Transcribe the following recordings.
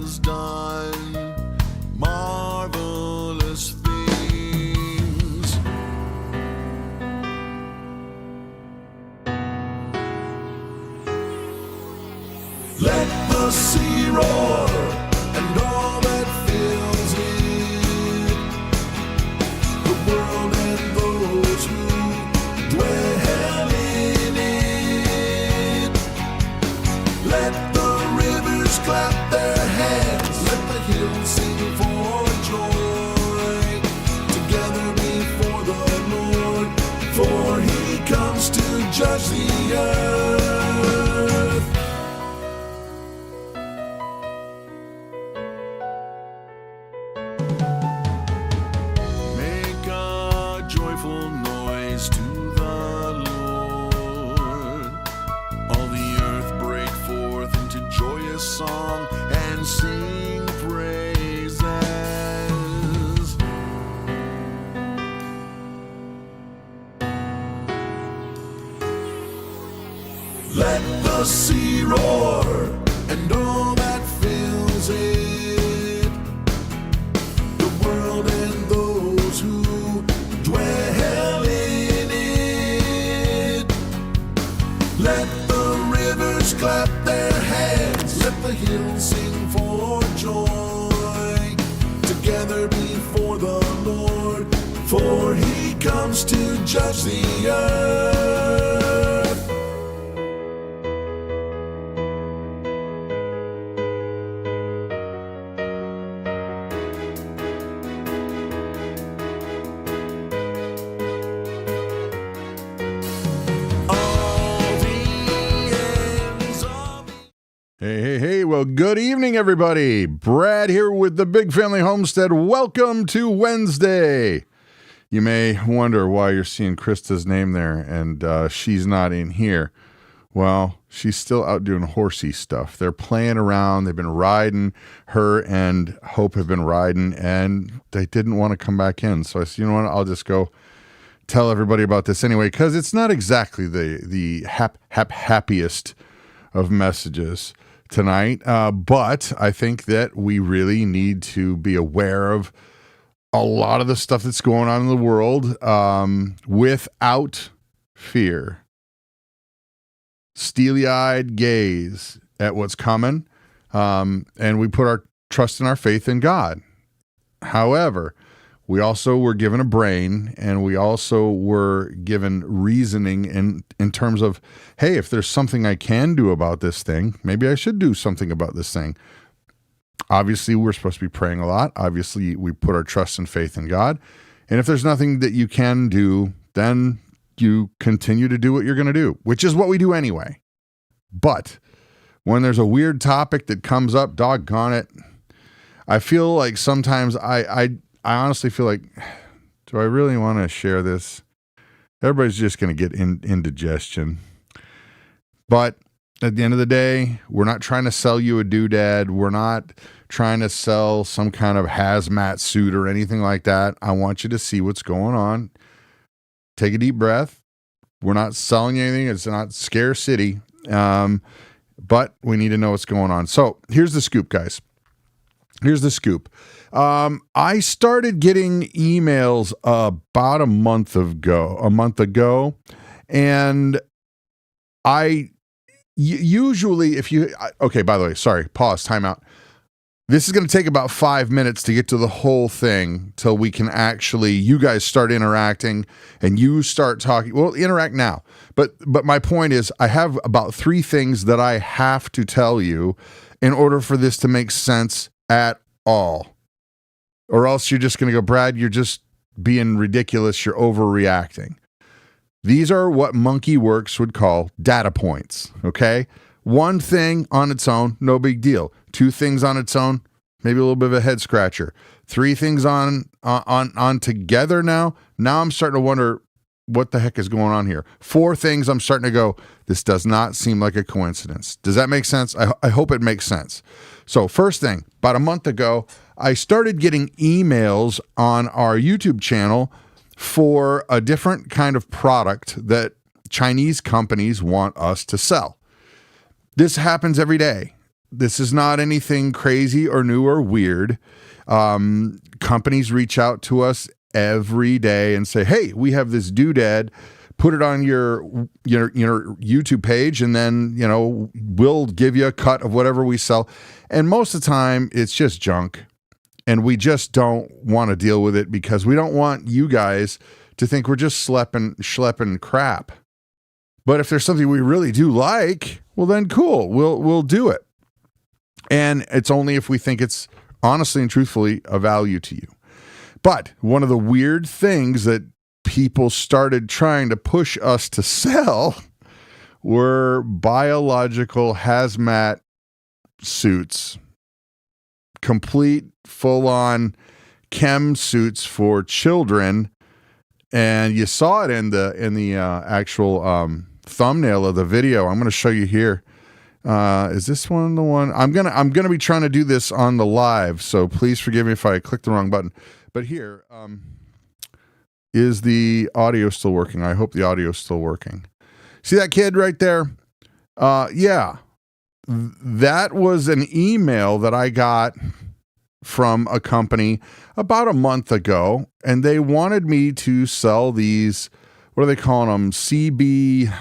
has done marvelous things. Let the sea roar and all that fills it, the world and those who dwell in it. Let the rivers clap their hands, let the hills sing for joy, together before the Lord, for he comes to judge the earth. Make a joyful noise to the Lord. All the earth break forth into joyous song and sing praises. Let the sea roar and all that fills it, the world and those who dwell in it. Let the rivers clap their hands, let the hills sing for joy, together before the Lord, for he comes to judge the earth. Hey, well, good evening, everybody. Brad here with the Big Family Homestead. Welcome to Wednesday. You may wonder why you're seeing Christa's name there and she's not in here. Well, she's still out doing horsey stuff. They're playing around. They've been riding. Her and Hope have been riding, and they didn't want to come back in. So I said, you know what, I'll just go tell everybody about this anyway, because it's not exactly the happiest of messages tonight, but I think that we really need to be aware of a lot of the stuff that's going on in the world without fear. Steely-eyed gaze at what's coming, and we put our trust and our faith in God. However, we also were given a brain, and we also were given reasoning in terms of, hey, if there's something I can do about this thing, maybe I should do something about this thing. Obviously, we're supposed to be praying a lot. Obviously, we put our trust and faith in God. And if there's nothing that you can do, then you continue to do what you're going to do, which is what we do anyway. But when there's a weird topic that comes up, doggone it, I feel like sometimes I honestly feel like, do I really want to share this? Everybody's just going to get indigestion. But at the end of the day, we're not trying to sell you a doodad. We're not trying to sell some kind of hazmat suit or anything like that. I want you to see what's going on. Take a deep breath. We're not selling you anything. It's not Scare City. But we need to know what's going on. So here's the scoop, guys. Here's the scoop. I started getting emails about a month ago, and usually okay, by the way, sorry, pause, time out. This is going to take about 5 minutes to get to the whole thing till we can actually, you guys start interacting and you start talking. Well, interact now. But my point is, I have about 3 things that I have to tell you in order for this to make sense at all. Or else you're just going to go, Brad, you're just being ridiculous. You're overreacting. These are what Monkey Works would call data points, okay? 1 thing on its own, no big deal. 2 things on its own, maybe a little bit of a head scratcher. 3 things on together now I'm starting to wonder what the heck is going on here. 4 things, I'm starting to go, this does not seem like a coincidence. Does that make sense? I hope it makes sense. So first thing, about a month ago, I started getting emails on our YouTube channel for a different kind of product that Chinese companies want us to sell. This happens every day. This is not anything crazy or new or weird. Companies reach out to us every day and say, hey, we have this doodad, put it on your YouTube page, and then, we'll give you a cut of whatever we sell. And most of the time it's just junk. And we just don't want to deal with it because we don't want you guys to think we're just schlepping crap. But if there's something we really do like, well then cool, we'll do it. And it's only if we think it's honestly and truthfully of value to you. But one of the weird things that people started trying to push us to sell were biological hazmat suits, complete full-on chem suits for children. And you saw it in the actual thumbnail of the video. I'm going to show you here. Is this one the one? I'm gonna be trying to do this on the live, so please forgive me if I click the wrong button. But here, is the audio still working? I hope the audio is still working. See that kid right there? Yeah, that was an email that I got from a company about a month ago, and they wanted me to sell these. What are they calling them? CBRN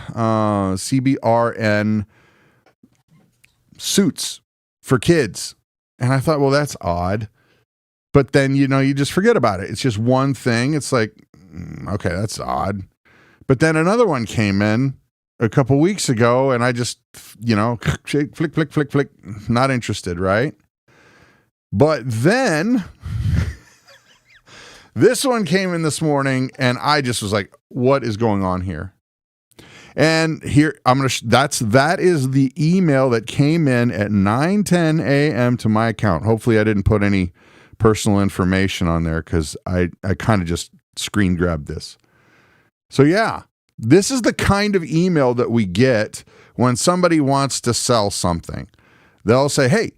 suits for kids. And I thought, well, that's odd. But then, you just forget about it. It's just one thing. It's like, okay, that's odd. But then another one came in a couple weeks ago, and I just, flick, not interested, right? But then this one came in this morning, and I just was like, what is going on here? And here that is the email that came in at 9:10 a.m. to my account. Hopefully I didn't put any personal information on there because I kind of just screen grabbed this. So yeah, this is the kind of email that we get when somebody wants to sell something. They'll say, hey,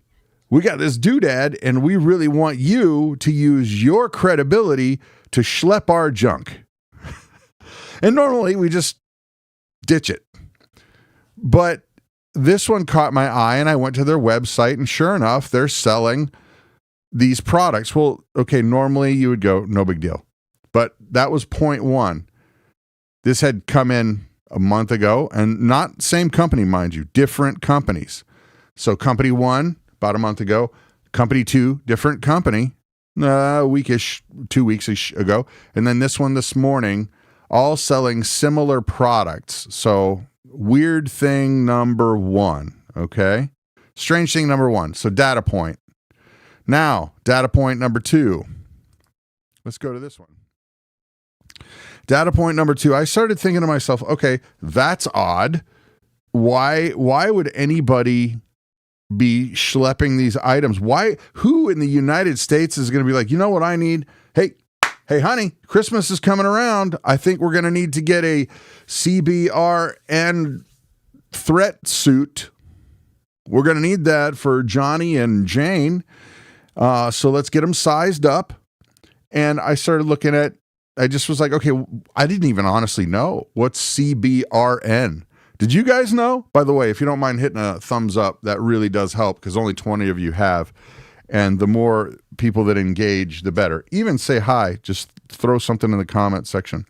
we got this doodad and we really want you to use your credibility to schlep our junk. And normally we just ditch it. But this one caught my eye, and I went to their website, and sure enough, they're selling these products. Well, okay, normally you would go, no big deal. But that was point one. This had come in a month ago, and not same company, mind you, different companies. So company one, about a month ago. Company two, different company, a weekish, 2 weeks ago. And then this one this morning, all selling similar products. So weird thing number one, okay? Strange thing number one. So data point. Now, data point number two. Let's go to this one. Data point number two. I started thinking to myself, okay, that's odd. Why would anybody be schlepping these items? Who in the United States is going to be like, you know what I need? Hey, honey, Christmas is coming around. I think we're going to need to get a CBRN threat suit. We're going to need that for Johnny and Jane. So let's get them sized up. And I started looking at, I just was like, okay, I didn't even honestly know what's CBRN. Did you guys know? By the way, if you don't mind hitting a thumbs up, that really does help because only 20 of you have. And the more people that engage, the better. Even say hi. Just throw something in the comment section.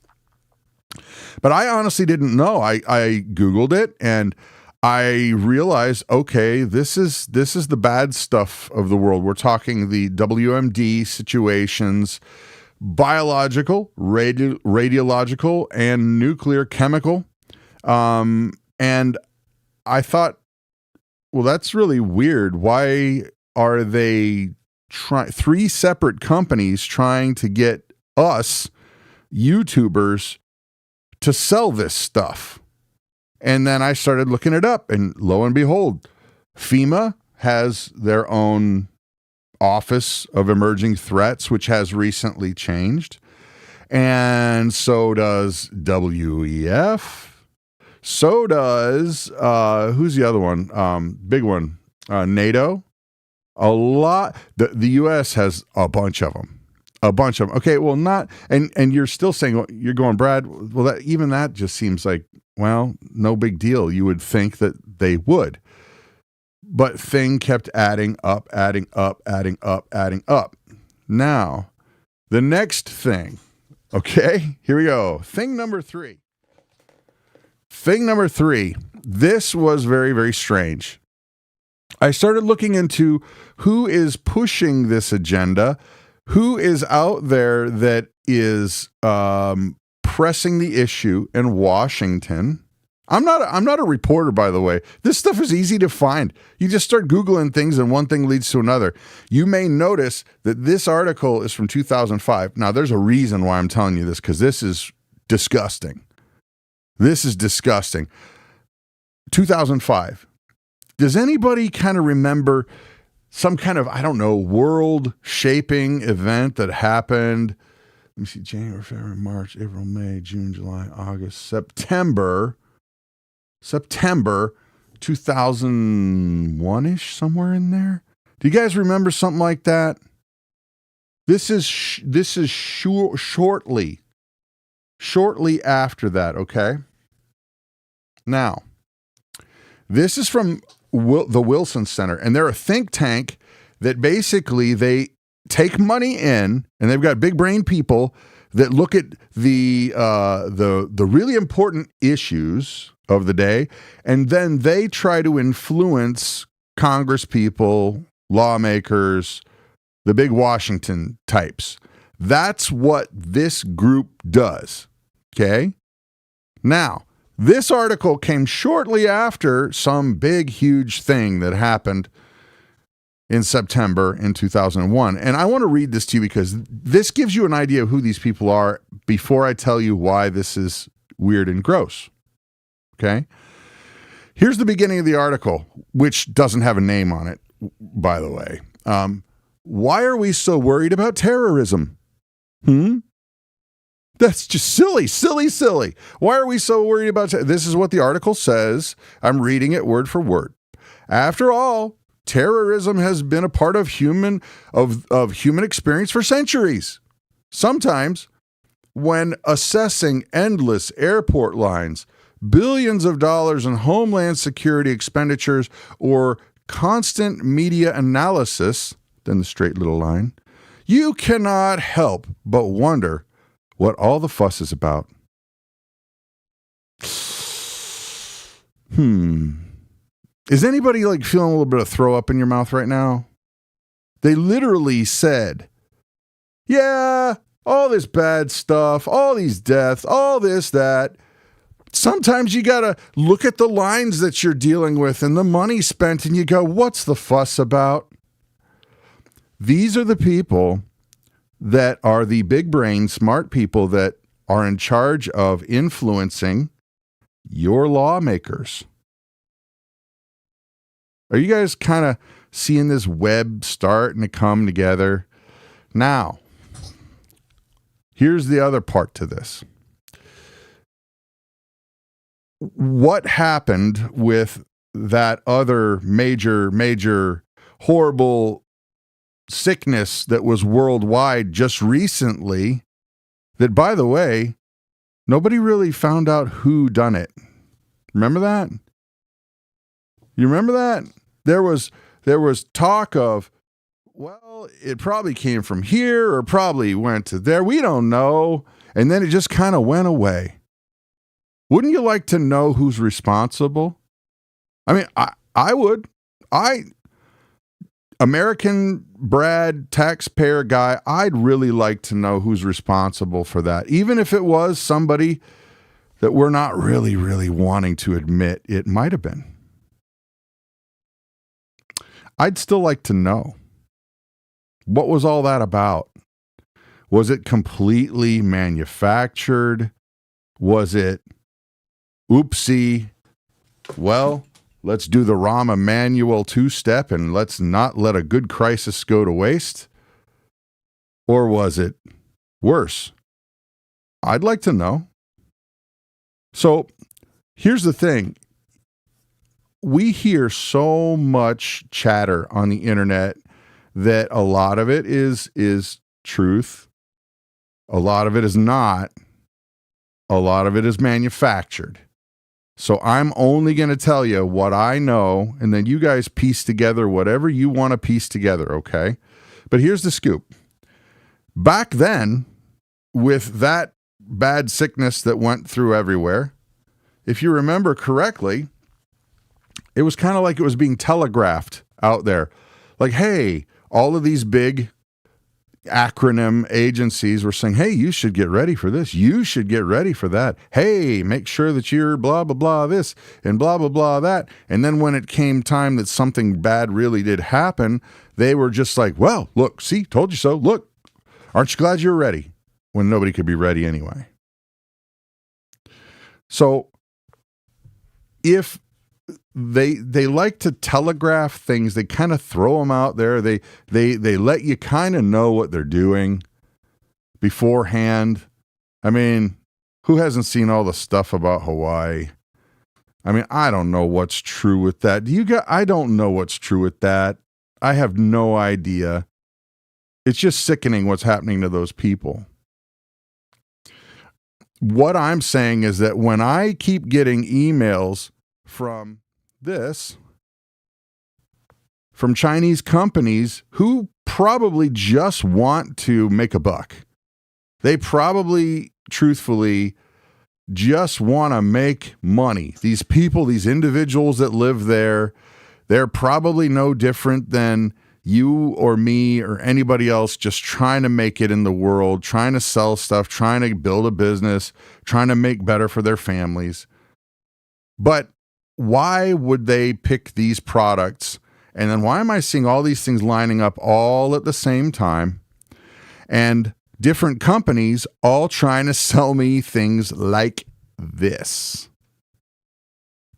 But I honestly didn't know. I Googled it and I realized, okay, this is the bad stuff of the world. We're talking the WMD situations, biological, radiological, and nuclear chemical. And I thought, well, that's really weird. Why are they three separate companies trying to get us YouTubers to sell this stuff? And then I started looking it up, and lo and behold, FEMA has their own Office of Emerging Threats, which has recently changed. And so does WEF. So does, who's the other one? Big one, NATO. A lot. The U.S. has a bunch of them. Okay, well, not, and you're still saying, you're going, Brad, well, even that just seems like, well, no big deal. You would think that they would. but thing kept adding up, adding up, adding up, adding up. Now, the next thing, okay, here we go. Thing number three. This was very, very strange. I started looking into who is pushing this agenda, who is out there that is pressing the issue in Washington. I'm not a reporter, by the way. This stuff is easy to find. You just start Googling things and one thing leads to another. You may notice that this article is from 2005. Now, there's a reason why I'm telling you this, because this is disgusting. 2005. Does anybody kind of remember some kind of, I don't know, world-shaping event that happened? Let me see, January, February, March, April, May, June, July, August, September 2001-ish, somewhere in there. Do you guys remember something like that? This is shortly after that, okay? Now, this is from the Wilson Center, and they're a think tank that basically they take money in, and they've got big brain people that look at the really important issues of the day, and then they try to influence Congress people, lawmakers, the big Washington types. That's what this group does. Okay? Now, this article came shortly after some big, huge thing that happened in September in 2001. And I want to read this to you because this gives you an idea of who these people are before I tell you why this is weird and gross. Okay? Here's the beginning of the article, which doesn't have a name on it, by the way. Why are we so worried about terrorism? That's just silly. Why are we so worried about this is what the article says. I'm reading it word for word. After all, terrorism has been a part of human experience for centuries. Sometimes, when assessing endless airport lines, billions of dollars in homeland security expenditures, or constant media analysis, then the straight little line, you cannot help but wonder what all the fuss is about. Is anybody like feeling a little bit of throw up in your mouth right now? They literally said, yeah, all this bad stuff, all these deaths, all this, that. Sometimes you got to look at the lines that you're dealing with and the money spent, and you go, what's the fuss about? These are the people that are the big brain, smart people that are in charge of influencing your lawmakers. Are you guys kind of seeing this web starting to come together? Now, here's the other part to this. What happened with that other major, horrible sickness that was worldwide just recently that, by the way, nobody really found out who done it. Remember that? You remember that? There was talk of, well, it probably came from here or probably went to there. We don't know. And then it just kind of went away. Wouldn't you like to know who's responsible? I mean, I would. American Brad, taxpayer guy, I'd really like to know who's responsible for that. Even if it was somebody that we're not really wanting to admit it might have been. I'd still like to know. What was all that about? Was it completely manufactured? Was it, oopsie, well, let's do the Rahm Emanuel two-step and let's not let a good crisis go to waste? Or was it worse? I'd like to know. So here's the thing. We hear so much chatter on the internet that a lot of it is truth. A lot of it is not. A lot of it is manufactured. So I'm only going to tell you what I know, and then you guys piece together whatever you want to piece together, okay? But here's the scoop. Back then, with that bad sickness that went through everywhere, if you remember correctly, it was kind of like it was being telegraphed out there. Like, hey, all of these big acronym agencies were saying, hey, you should get ready for this. You should get ready for that. Hey, make sure that you're blah, blah, blah, this and blah, blah, blah, that. And then when it came time that something bad really did happen, they were just like, well, look, see, told you so. Look, aren't you glad you're ready? When nobody could be ready anyway. So if they like to telegraph things, they kind of throw them out there. They let you kind of know what they're doing beforehand. I mean, who hasn't seen all the stuff about Hawaii? I mean, I don't know what's true with that. I don't know what's true with that. I have no idea. It's just sickening what's happening to those people. What I'm saying is that when I keep getting emails from Chinese companies who probably just want to make a buck. They probably, truthfully, just want to make money. These people, these individuals that live there, they're probably no different than you or me or anybody else just trying to make it in the world, trying to sell stuff, trying to build a business, trying to make better for their families. But why would they pick these products? And then why am I seeing all these things lining up all at the same time? And different companies all trying to sell me things like this.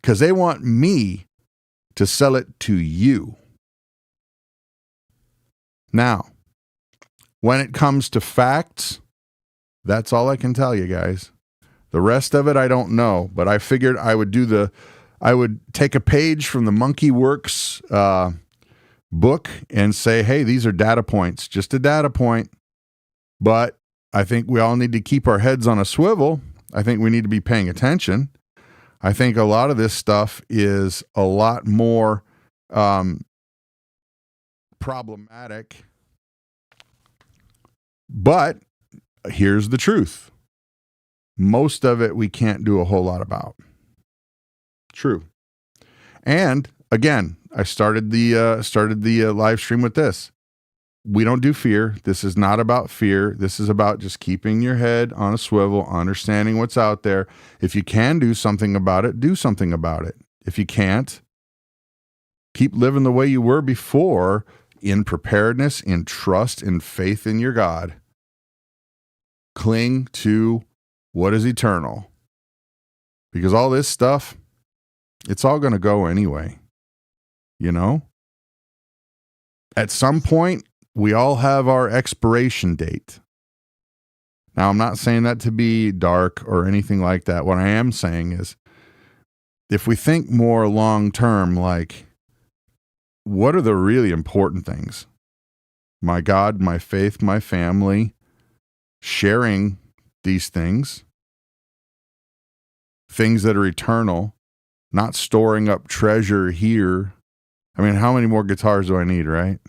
Because they want me to sell it to you. Now, when it comes to facts, that's all I can tell you guys. The rest of it, I don't know, but I figured I would take a page from the Monkey Works book and say, hey, these are data points, just a data point. But I think we all need to keep our heads on a swivel. I think we need to be paying attention. I think a lot of this stuff is a lot more problematic. But here's the truth. Most of it we can't do a whole lot about. True. And again, I started the live stream with this. We don't do fear. This is not about fear. This is about just keeping your head on a swivel, understanding what's out there. If you can do something about it, do something about it. If you can't, keep living the way you were before, in preparedness, in trust, in faith in your God. Cling to what is eternal. Because all this stuff, it's all going to go anyway. You know? At some point, we all have our expiration date. Now, I'm not saying that to be dark or anything like that. What I am saying is, if we think more long term, like, what are the really important things? My God, my faith, my family, sharing these things that are eternal, not storing up treasure here. I mean, how many more guitars do I need, right?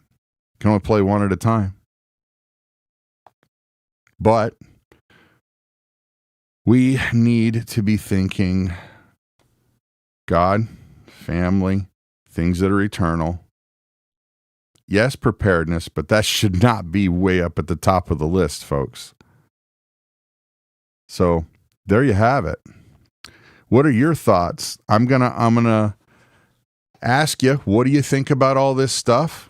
Can only play one at a time. But we need to be thinking God, family, things that are eternal. Yes, preparedness, but that should not be way up at the top of the list, folks. So there you have it. What are your thoughts? I'm gonna ask you, what do you think about all this stuff?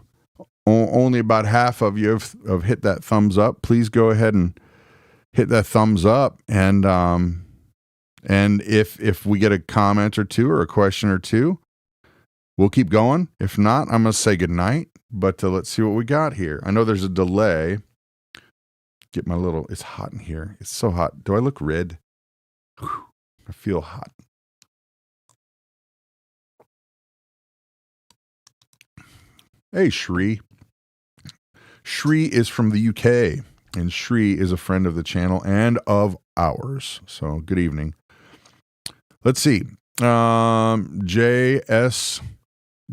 Only about half of you have hit that thumbs up. Please go ahead and hit that thumbs up. And if we get a comment or two or a question or two, we'll keep going. If not, I'm going to say goodnight. But let's see what we got here. I know there's a delay. It's hot in here. It's so hot. Do I look red? Whew, I feel hot. Hey, Shri. Shri is from the UK, and Shri is a friend of the channel and of ours. So good evening. Let's see. JS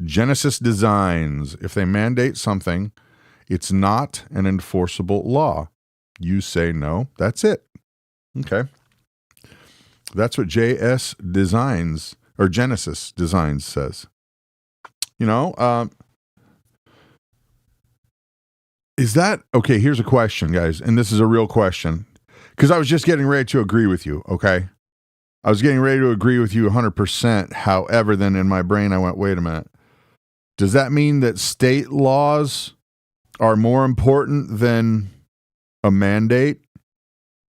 Genesis Designs. If they mandate something, it's not an enforceable law. You say no, that's it. Okay. That's what JS Designs or Genesis Designs says. Is that okay? Here's a question, guys, and this is a real question because I was just getting ready to agree with you. Okay. I was getting ready to agree with you 100%. However, then in my brain, I went, wait a minute. Does that mean that state laws are more important than a mandate?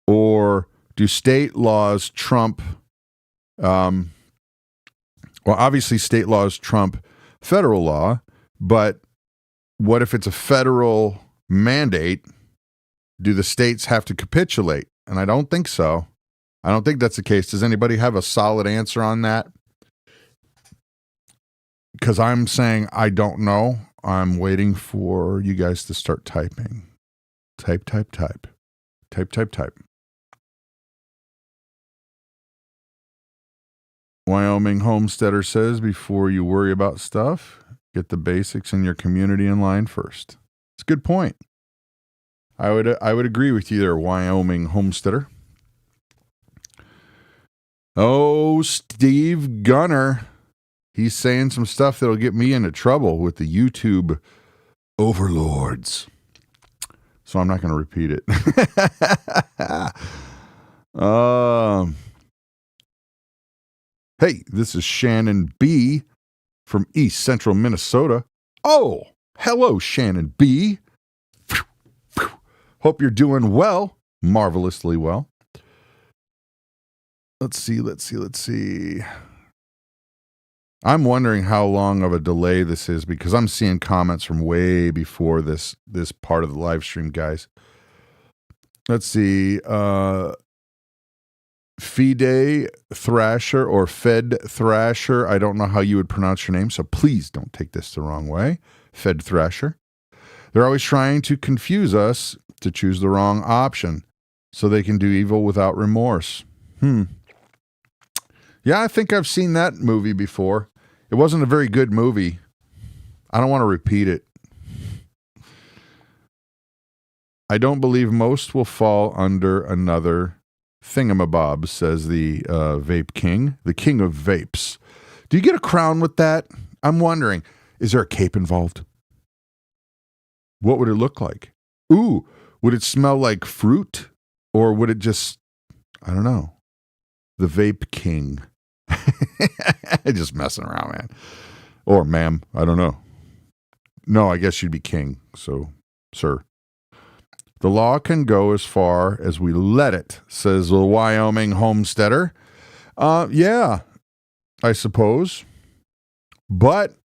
Or do state laws trump, obviously state laws trump federal law, but what if it's a federal mandate? Do the states have to capitulate? And I don't think so. I don't think that's the case. Does anybody have a solid answer on that? Because I'm saying I don't know. I'm waiting for you guys to start typing. Type. Type. Wyoming Homesteader says, before you worry about stuff, get the basics in your community in line first. It's a good point. I would agree with you there, Wyoming Homesteader. Oh, Steve Gunner. He's saying some stuff that'll get me into trouble with the YouTube overlords. So I'm not going to repeat it. Hey, this is Shannon B. from East Central Minnesota. Oh, hello, Shannon B. Hope you're doing well. Marvelously well. Let's see. I'm wondering how long of a delay this is because I'm seeing comments from way before this part of the live stream, guys. Let's see. Fide Thrasher or Fed Thrasher. I don't know how you would pronounce your name, so please don't take this the wrong way. Fed Thrasher. They're always trying to confuse us to choose the wrong option so they can do evil without remorse. Yeah, I think I've seen that movie before. It wasn't a very good movie. I don't want to repeat it. I don't believe most will fall under another thingamabob, says the Vape King, the king of vapes. Do you get a crown with that? I'm wondering, is there a cape involved? What would it look like? Ooh, would it smell like fruit? Or would it just, I don't know, the Vape King? Just messing around, man. Or ma'am, I don't know. No, I guess you'd be king, so, sir. The law can go as far as we let it, says the Wyoming Homesteader. Yeah, I suppose. But,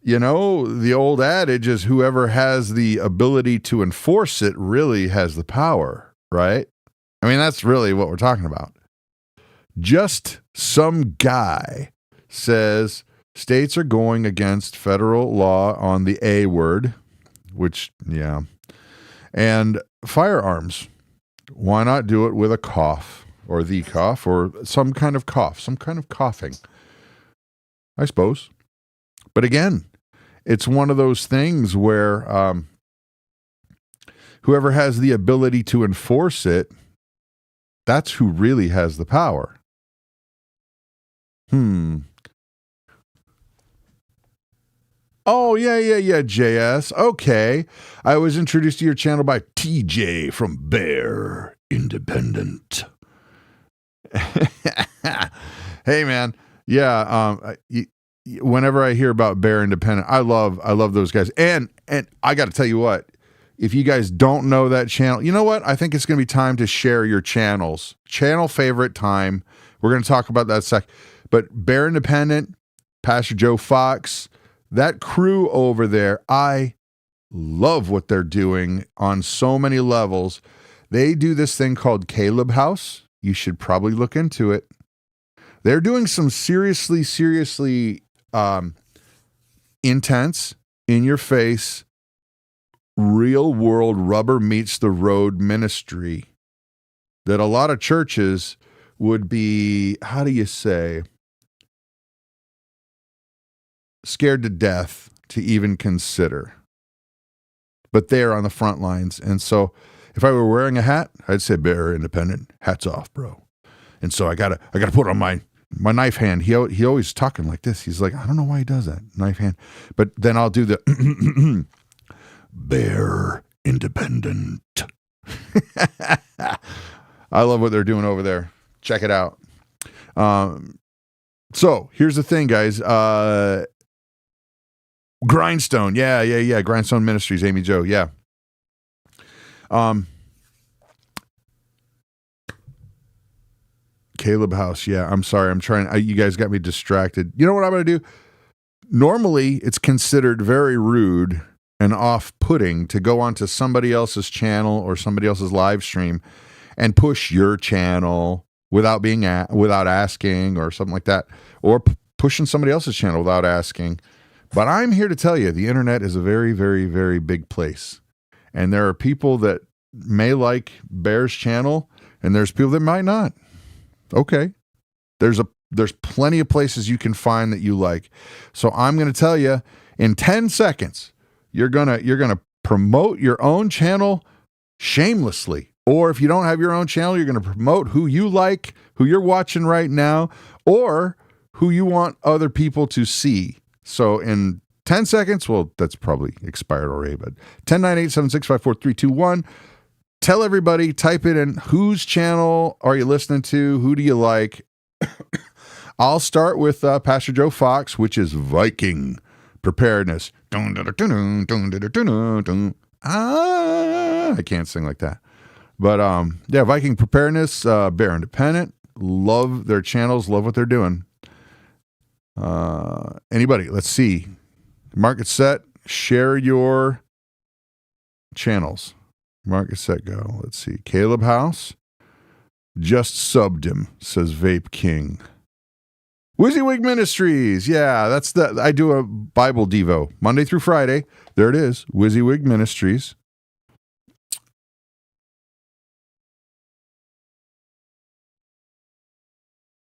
the old adage is whoever has the ability to enforce it really has the power, right? I mean, that's really what we're talking about. Just some guy says states are going against federal law on the A word, which, yeah. And firearms. Why not do it with a cough or the cough or some kind of cough, some kind of coughing? I suppose. But again, it's one of those things where whoever has the ability to enforce it, that's who really has the power. Oh, yeah, JS. Okay. I was introduced to your channel by TJ from Bear Independent. Hey, man. Yeah. Whenever I hear about Bear Independent, I love those guys. And I got to tell you what, if you guys don't know that channel, you know what? I think it's going to be time to share your channels. Channel favorite time. We're going to talk about that sec. But Bear Independent, Pastor Joe Fox, that crew over there, I love what they're doing on so many levels. They do this thing called Caleb House. You should probably look into it. They're doing some seriously intense, in your face, real world rubber meets the road ministry that a lot of churches would be, how do you say, scared to death to even consider. But they're on the front lines. And so if I were wearing a hat, I'd say Bear Independent, hats off, bro. And so I gotta put on my knife hand. He always talking like this. He's like, I don't know why he does that, knife hand. But then I'll do the Bear Independent. I love what they're doing over there. Check it out. So here's the thing, guys. Grindstone. Yeah. Grindstone Ministries, Amy Jo. Yeah. Caleb House. Yeah. I'm sorry. You guys got me distracted. You know what I'm going to do? Normally it's considered very rude and off-putting to go onto somebody else's channel or somebody else's live stream and push your channel without asking or something like that, or pushing somebody else's channel without asking. But I'm here to tell you, the internet is a very, very, very big place. And there are people that may like Bear's channel, and there's people that might not. Okay. There's plenty of places you can find that you like. So I'm going to tell you, in 10 seconds, you're gonna promote your own channel shamelessly. Or if you don't have your own channel, you're going to promote who you like, who you're watching right now, or who you want other people to see. So in 10 seconds, well, that's probably expired already, but 109876543321. Tell everybody, type it in, whose channel are you listening to? Who do you like? I'll start with Pastor Joe Fox, which is Viking Preparedness. I can't sing like that. But yeah, Viking Preparedness, Bear Independent. Love their channels, love what they're doing. Anybody, let's see. Market set, share your channels. Market set, go. Let's see. Caleb House. Just subbed him, says Vape King. WYSIWYG Ministries. Yeah, I do a Bible Devo Monday through Friday. There it is. WYSIWYG Ministries.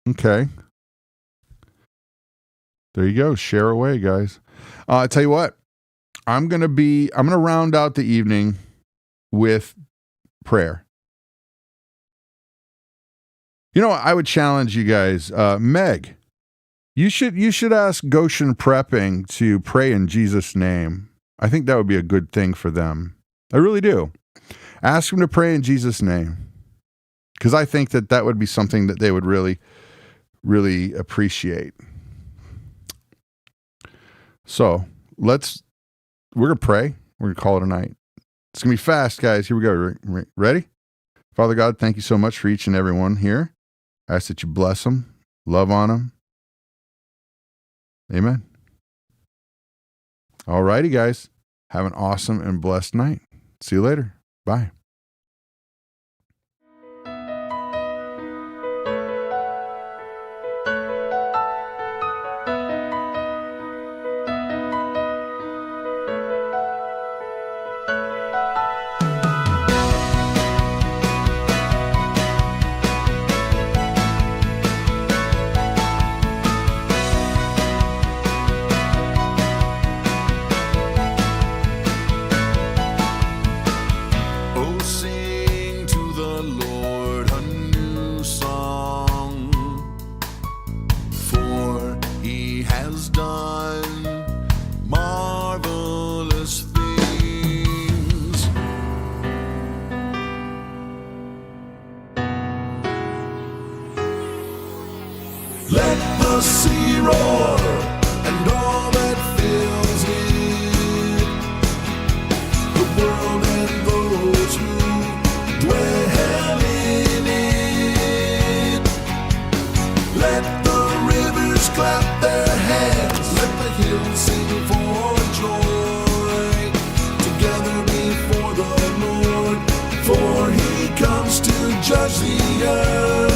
Okay. There you go. Share away, guys. I tell you what, I'm going to round out the evening with prayer. You know, I would challenge you guys, Meg, you should ask Goshen Prepping to pray in Jesus' name. I think that would be a good thing for them. I really do. Ask them to pray in Jesus' name. Because I think that would be something that they would really, really appreciate. So we're going to pray. We're going to call it a night. It's going to be fast, guys. Here we go. Ready? Father God, thank you so much for each and every one here. I ask that you bless them, love on them. Amen. All righty, guys. Have an awesome and blessed night. See you later. Bye. Let the sea roar and all that fills it, the world and those who dwell in it. Let the rivers clap their hands, let the hills sing for joy, together before the Lord, for he comes to judge the earth.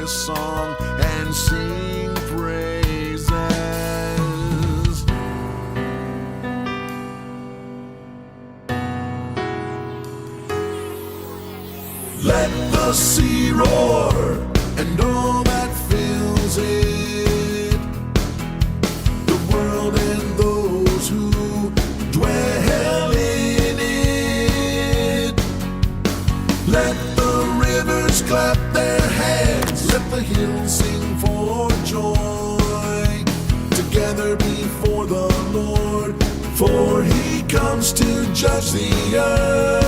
Song and sing praise. Let the sea roar and all that fills it, the world and those who dwell in it. Let the rivers clap their hands, let the hills sing for joy, together before the Lord, for he comes to judge the earth.